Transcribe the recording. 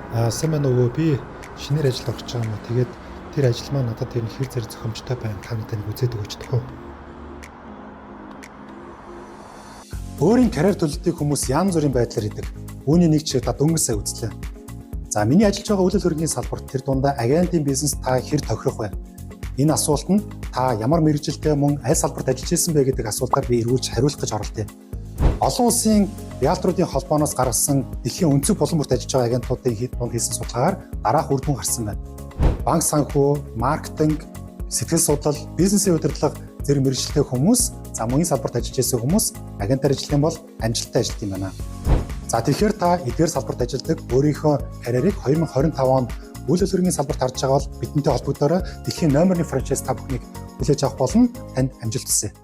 Сайн байна уу? Би шинээр ажил орж байгаа юм аа. Тэгээд тэр ажил маань надад тэр хэр зэрэг зохимжтой байна. Та надад нэг үзээд өгөөч тохоо. Өөрийн карьер төлөвлөлтийг хүмүүс янз бүрийн байдлаар хийдэг. Үүний нэг чиг та дөнгөж сая үзлээ. За миний ажиллаж байгаа үйл хөдлөлийн салбарт тэр дундаа агентийн бизнес та хэр тохирох вэ? Энэ асуултанд та ямар мэргэжилтэй мөн аль салбарт ажиллаж ирсэн бэ гэдэг асуултаар би эргүүлж хариулах гэж оролдъё. Олон улсын риэлторуудын холбооноос гаргасан дэлхийн өнцөг булан бүрт ажиллаж байгаа агентуудын дунд хийсэн судалгаагаар дараах үр дүн гарсан байна. Банк санхүү, маркетинг, сэтгэл судлал, бизнесийн удирдлага зэрэг мэргэжилтэй хүмүүс, за мөн энэ салбарт ажиллаж байсан хүмүүс агентаар ажиллах юм бол амжилттай ажиллах юм байна. За тэгэхээр та эдгээр салбарт ажилладаг өөрийнхөө карьерийг 2025 онд үйл хөдлөлийн салбарт харж байгаа бол бидэнтэй холбогдоорой. Дэлхийн номер 1 франчайз та бүхнийг хүлээж авах болно. Танд амжилт хүсье.